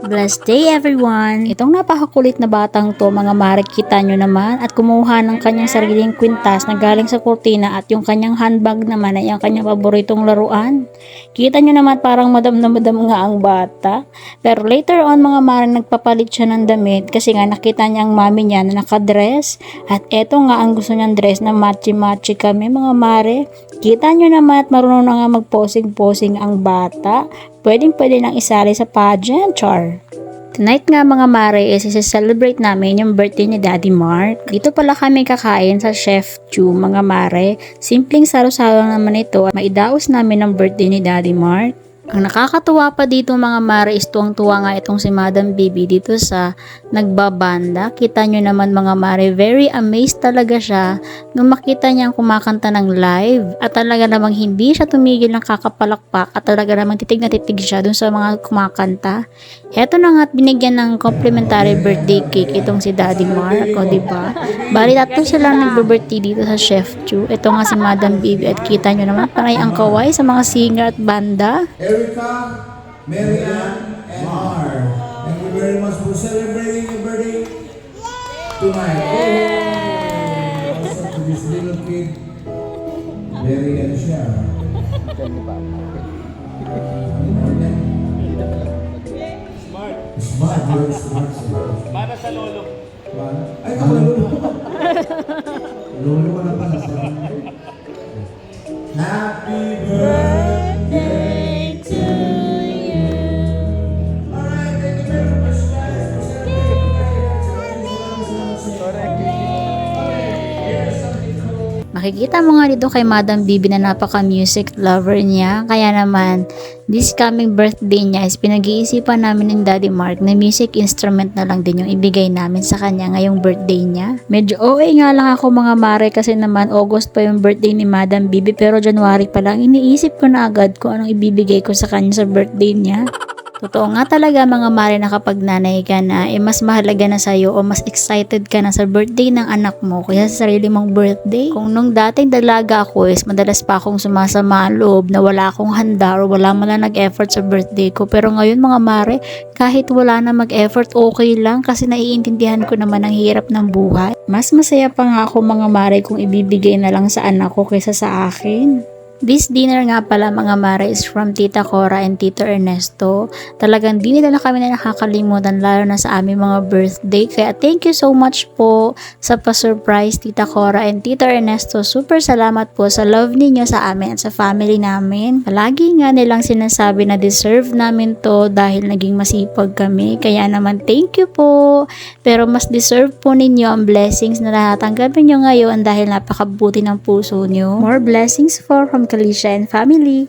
Blessed day everyone! Itong napakakulit na batang to mga mare, kita nyo naman, at kumuha ng kanyang sariling kwintas na galing sa kurtina at yung kanyang handbag naman ay ang kanyang paboritong laruan. Kita nyo naman parang madam na madam nga ang bata. Pero later on mga mare, nagpapalit siya ng damit kasi nga nakita niya ang mami niya na nakadress, at eto nga ang gusto niyang dress na matchy-matchy kami mga mare. Kita nyo naman at marunong na nga mag-posing-posing ang bata. Pwedeng-pwede nang isali sa pageant, char. Tonight nga mga mare is celebrate namin yung birthday ni Daddy Mark. Dito pala kami kakain sa Chef Chu mga mare. Simpleng saro-saro naman ito at maidaos namin ang birthday ni Daddy Mark. Ang nakakatuwa pa dito mga mare is tuwang-tuwa nga itong si Madam Bibi dito sa nagbabanda. Kita nyo naman mga mare, very amazed talaga siya nung makita niyang kumakanta ng live. At talaga namang hindi siya tumigil ng kakapalakpak at talaga namang titig na titig siya dun sa mga kumakanta. Heto na nga at binigyan ng complimentary birthday cake itong si Daddy Mark, o diba? Bali tatlo sila nagbe-birthday dito sa Chef Chu. Ito nga si Madam Bibi at kita nyo naman panay ang kaway sa mga singer at banda. Erica, Mary Ann, and Mar. Thank you very much for celebrating your birthday tonight. Yay! Also to this little kid, very ano siya. Smart, very smart. Para sa lolo. Ay, ako na lolo. Lolo ka na pala sa Happy birthday to you. Alright, thank you very much guys for celebrating. Makikita mo nga dito kay Madam Bibi na napaka-music lover niya. Kaya naman, this coming birthday niya is pinag-iisipan namin ng Daddy Mark na music instrument na lang din yung ibigay namin sa kanya ngayong birthday niya. Medyo OA nga lang ako mga mare kasi naman August pa yung birthday ni Madam Bibi pero January pa lang iniisip ko na agad kung anong ibibigay ko sa kanya sa birthday niya. Totoo nga talaga mga mare na kapag nanay ka na, mas mahalaga na sa'yo o mas excited ka na sa birthday ng anak mo kaya sa sarili mong birthday. Kung nung dating dalaga ako is madalas pa akong sumasama ang loob na wala akong handa o wala man lang nag-effort sa birthday ko. Pero ngayon mga mare, kahit wala na mag-effort okay lang kasi naiintindihan ko naman ang hirap ng buhay. Mas masaya pa nga ako mga mare kung ibibigay na lang sa anak ko kaysa sa akin. This dinner nga pala mga mare is from Tita Cora and Tito Ernesto. Talagang di nila na kami na nakakalimutan lalo na sa aming mga birthday. Kaya thank you so much po sa pa-surprise Tita Cora and Tito Ernesto. Super salamat po sa love ninyo sa amin at sa family namin. Palagi nga nilang sinasabi na deserve namin to dahil naging masipag kami. Kaya naman thank you po. Pero mas deserve po ninyo ang blessings na natatanggapin nyo ngayon dahil napakabuti ng puso nyo. More blessings from Kalisha and family.